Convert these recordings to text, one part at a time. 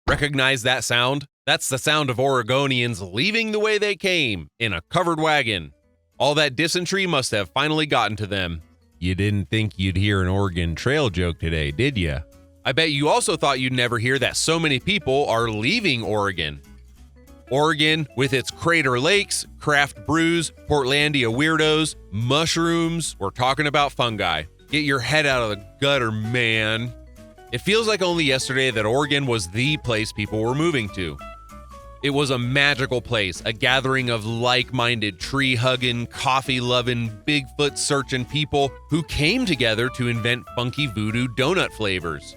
Recognize that sound? That's the sound of Oregonians leaving the way they came, in a covered wagon. All that dysentery must have finally gotten to them. You didn't think you'd hear an Oregon Trail joke today, did you? I bet you also thought you'd never hear that so many people are leaving Oregon. Oregon, with its Crater Lakes, craft brews, Portlandia weirdos, mushrooms, we're talking about fungi. Get your head out of the gutter, man. It feels like only yesterday that Oregon was the place people were moving to. It was a magical place, a gathering of like-minded, tree-hugging, coffee-loving, Bigfoot-searching people who came together to invent funky voodoo donut flavors.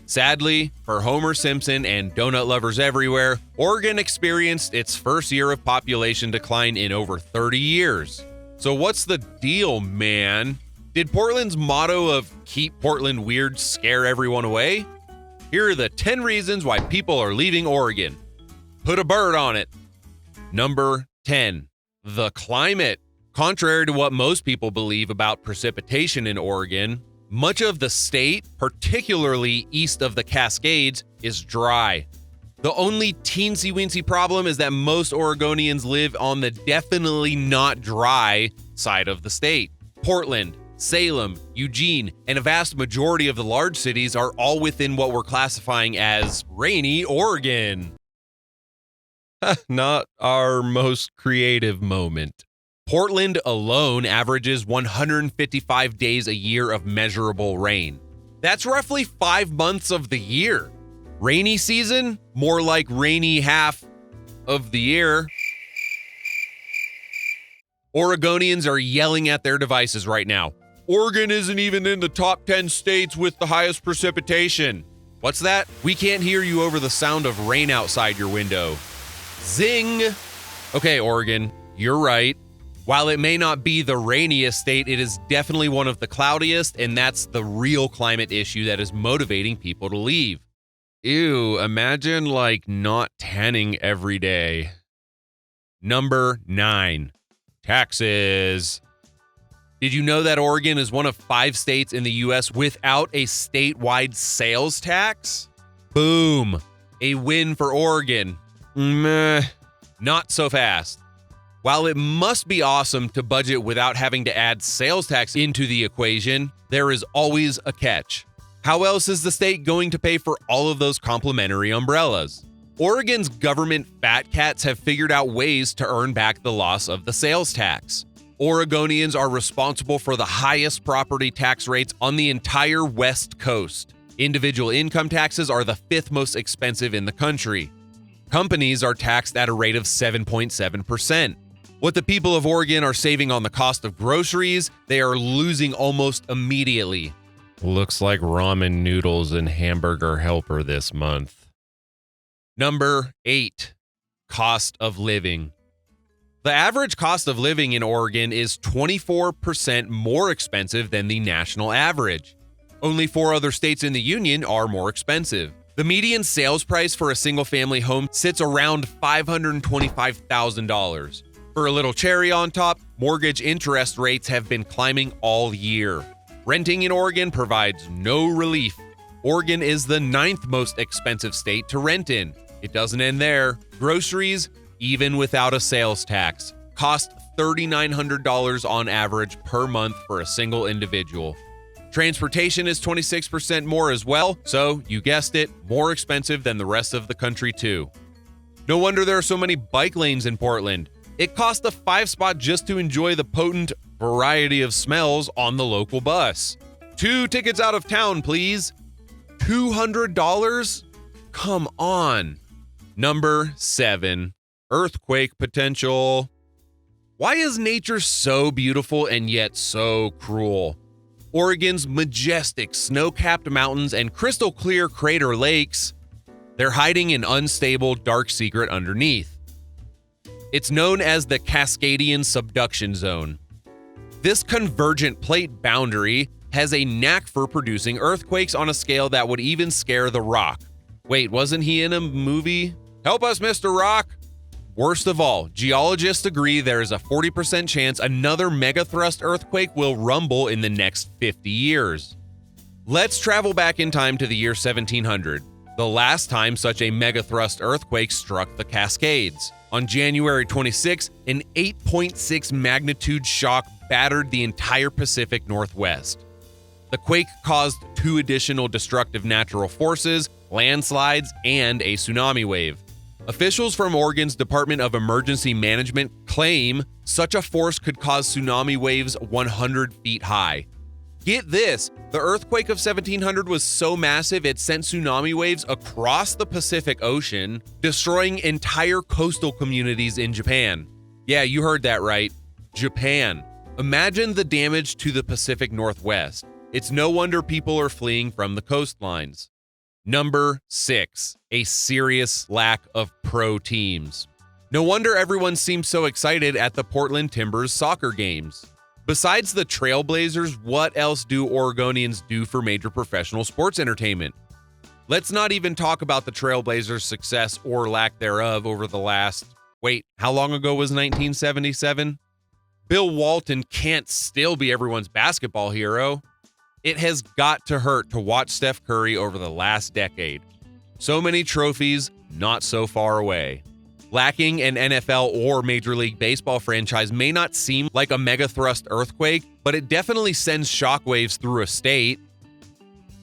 Sadly, for Homer Simpson and donut lovers everywhere, Oregon experienced its first year of population decline in over 30 years. So what's the deal, man? Did Portland's motto of "Keep Portland Weird" scare everyone away? Here are the 10 reasons why people are leaving Oregon. Put a bird on it. Number 10, the climate. Contrary to what most people believe about precipitation in Oregon, much of the state, particularly east of the Cascades, is dry. The only teensy-weensy problem is that most Oregonians live on the definitely not dry side of the state. Portland, Salem, Eugene, and a vast majority of the large cities are all within what we're classifying as rainy Oregon. Not our most creative moment. Portland alone averages 155 days a year of measurable rain. That's roughly 5 months of the year. Rainy season? More like rainy half of the year. Oregonians are yelling at their devices right now. Oregon isn't even in the top 10 states with the highest precipitation. What's that? We can't hear you over the sound of rain outside your window. Zing! Okay, Oregon, you're right. While it may not be the rainiest state, it is definitely one of the cloudiest, and that's the real climate issue that is motivating people to leave. Ew, imagine not tanning every day. Number 9, taxes. Did you know that Oregon is one of 5 states in the U.S. without a statewide sales tax? Boom, a win for Oregon. Meh, not so fast. While it must be awesome to budget without having to add sales tax into the equation, there is always a catch. How else is the state going to pay for all of those complimentary umbrellas? Oregon's government fat cats have figured out ways to earn back the loss of the sales tax. Oregonians are responsible for the highest property tax rates on the entire West Coast. Individual income taxes are the 5th most expensive in the country. Companies are taxed at a rate of 7.7%. What the people of Oregon are saving on the cost of groceries, they are losing almost immediately. Looks like ramen noodles and hamburger helper this month. Number 8, cost of living. The average cost of living in Oregon is 24% more expensive than the national average. Only 4 other states in the union are more expensive. The median sales price for a single-family home sits around $525,000. For a little cherry on top, mortgage interest rates have been climbing all year. Renting in Oregon provides no relief. Oregon is the 9th most expensive state to rent in. It doesn't end there. Groceries, even without a sales tax, cost $3,900 on average per month for a single individual. Transportation is 26% more as well, so you guessed it, more expensive than the rest of the country too. No wonder there are so many bike lanes in Portland. It costs a 5-spot just to enjoy the potent variety of smells on the local bus. 2 tickets out of town, please. $200? Come on. Number 7, earthquake potential. Why is nature so beautiful and yet so cruel? Oregon's majestic snow-capped mountains and crystal-clear crater lakes, they're hiding an unstable dark secret underneath. It's known as the Cascadian Subduction Zone. This convergent plate boundary has a knack for producing earthquakes on a scale that would even scare The Rock. Wait, wasn't he in a movie? Help us, Mr. Rock! Worst of all, geologists agree there is a 40% chance another megathrust earthquake will rumble in the next 50 years. Let's travel back in time to the year 1700. the last time such a megathrust earthquake struck the Cascades. On January 26, an 8.6 magnitude shock battered the entire Pacific Northwest. The quake caused 2 additional destructive natural forces, landslides, and a tsunami wave. Officials from Oregon's Department of Emergency Management claim such a force could cause tsunami waves 100 feet high. Get this, the earthquake of 1700 was so massive it sent tsunami waves across the Pacific Ocean, destroying entire coastal communities in Japan. Yeah, you heard that right. Japan. Imagine the damage to the Pacific Northwest. It's no wonder people are fleeing from the coastlines. Number 6, a serious lack of pro teams. No wonder everyone seems so excited at the Portland Timbers soccer games. Besides the Trailblazers, what else do Oregonians do for major professional sports entertainment? Let's not even talk about the Trailblazers' success or lack thereof over the last, how long ago was 1977? Bill Walton can't still be everyone's basketball hero. It has got to hurt to watch Steph Curry over the last decade. So many trophies, not so far away. Lacking an NFL or Major League Baseball franchise may not seem like a megathrust earthquake, but it definitely sends shockwaves through a state.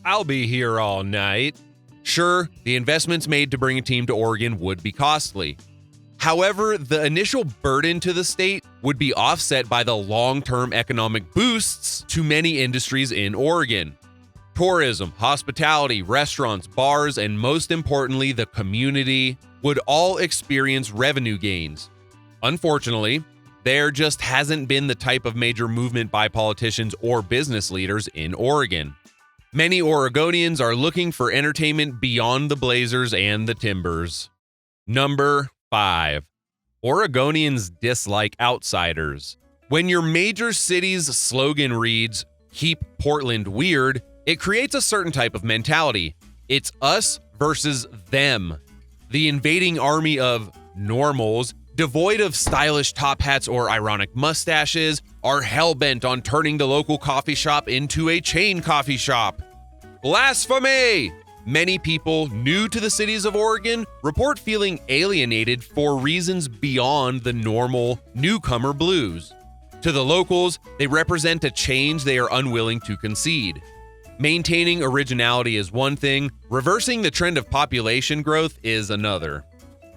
I'll be here all night. Sure, the investments made to bring a team to Oregon would be costly. However, the initial burden to the state would be offset by the long-term economic boosts to many industries in Oregon. Tourism, hospitality, restaurants, bars, and most importantly, the community would all experience revenue gains. Unfortunately, there just hasn't been the type of major movement by politicians or business leaders in Oregon. Many Oregonians are looking for entertainment beyond the Blazers and the Timbers. Number 5. Oregonians dislike outsiders. When your major city's slogan reads, "Keep Portland weird," it creates a certain type of mentality. It's us versus them. The invading army of normals, devoid of stylish top hats or ironic mustaches, are hell-bent on turning the local coffee shop into a chain coffee shop. Blasphemy! Many people new to the cities of Oregon report feeling alienated for reasons beyond the normal newcomer blues. To the locals, they represent a change they are unwilling to concede. Maintaining originality is one thing, reversing the trend of population growth is another.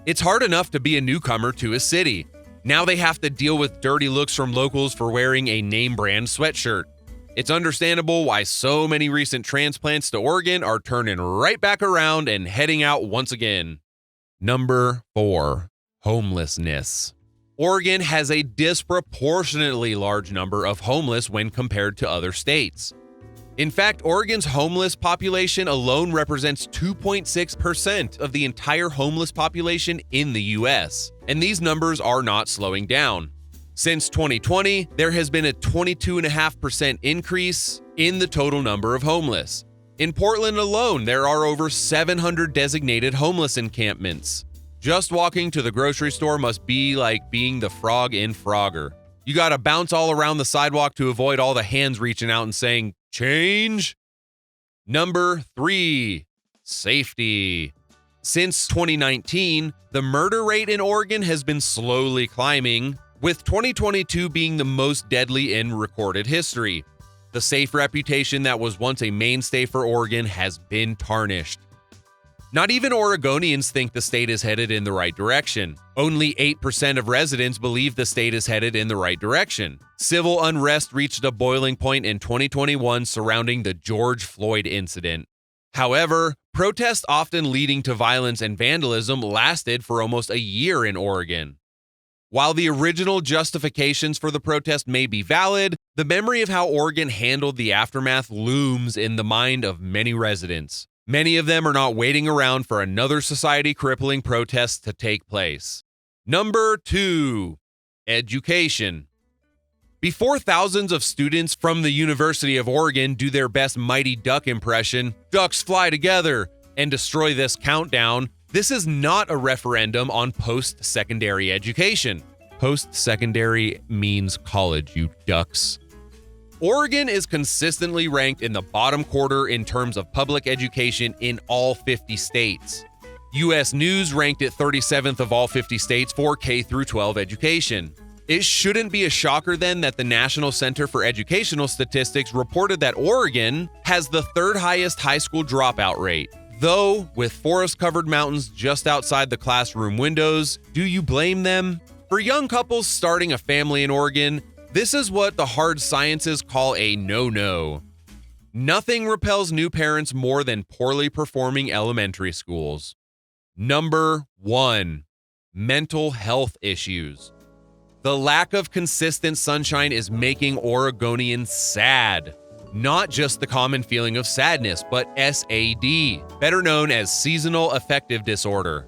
It's hard enough to be a newcomer to a city. Now they have to deal with dirty looks from locals for wearing a name brand sweatshirt. It's understandable why so many recent transplants to Oregon are turning right back around and heading out once again. Number 4, homelessness. Oregon has a disproportionately large number of homeless when compared to other states. In fact, Oregon's homeless population alone represents 2.6% of the entire homeless population in the U.S., and these numbers are not slowing down. Since 2020, there has been a 22.5% increase in the total number of homeless. In Portland alone, there are over 700 designated homeless encampments. Just walking to the grocery store must be like being the frog in Frogger. You gotta bounce all around the sidewalk to avoid all the hands reaching out and saying, "Change?" Number 3, safety. Since 2019, the murder rate in Oregon has been slowly climbing, with 2022 being the most deadly in recorded history. The safe reputation that was once a mainstay for Oregon has been tarnished. Not even Oregonians think the state is headed in the right direction. Only 8% of residents believe the state is headed in the right direction. Civil unrest reached a boiling point in 2021 surrounding the George Floyd incident. However, protests often leading to violence and vandalism lasted for almost a year in Oregon. While the original justifications for the protest may be valid, the memory of how Oregon handled the aftermath looms in the mind of many residents. Many of them are not waiting around for another society-crippling protest to take place. Number 2, education. Before thousands of students from the University of Oregon do their best Mighty Duck impression, "Ducks fly together," and destroy this countdown, this is not a referendum on post-secondary education. Post-secondary means college, you ducks. Oregon is consistently ranked in the bottom quarter in terms of public education in all 50 states. U.S. News ranked it 37th of all 50 states for K through 12 education. It shouldn't be a shocker then that the National Center for Educational Statistics reported that Oregon has the third highest high school dropout rate. Though, with forest-covered mountains just outside the classroom windows, do you blame them? For young couples starting a family in Oregon, this is what the hard sciences call a no-no. Nothing repels new parents more than poorly performing elementary schools. Number 1, mental health issues. The lack of consistent sunshine is making Oregonians sad. Not just the common feeling of sadness, but SAD, better known as seasonal affective disorder.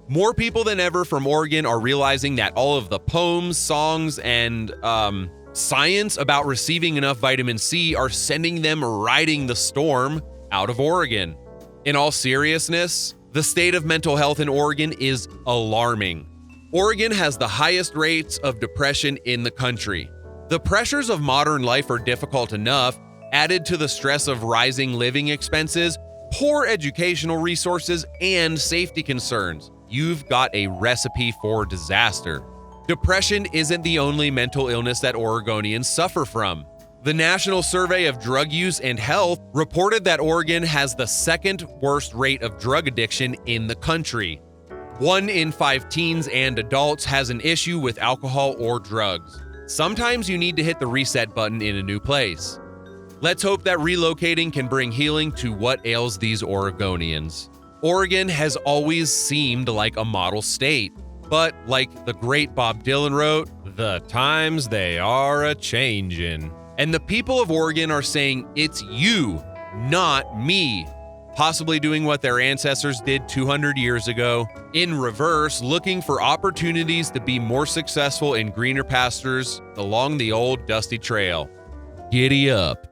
More people than ever from Oregon are realizing that all of the poems, songs, and science about receiving enough vitamin C are sending them riding the storm out of Oregon. In all seriousness, the state of mental health in Oregon is alarming. Oregon has the highest rates of depression in the country. The pressures of modern life are difficult enough, added to the stress of rising living expenses, poor educational resources, and safety concerns. You've got a recipe for disaster. Depression isn't the only mental illness that Oregonians suffer from. The National Survey of Drug Use and Health reported that Oregon has the second worst rate of drug addiction in the country. 1 in 5 teens and adults has an issue with alcohol or drugs. Sometimes you need to hit the reset button in a new place. Let's hope that relocating can bring healing to what ails these Oregonians. Oregon has always seemed like a model state, but like the great Bob Dylan wrote, "The times they are a-changin'." And the people of Oregon are saying, it's you, not me. Possibly doing what their ancestors did 200 years ago, in reverse, looking for opportunities to be more successful in greener pastures along the old dusty trail. Giddy up.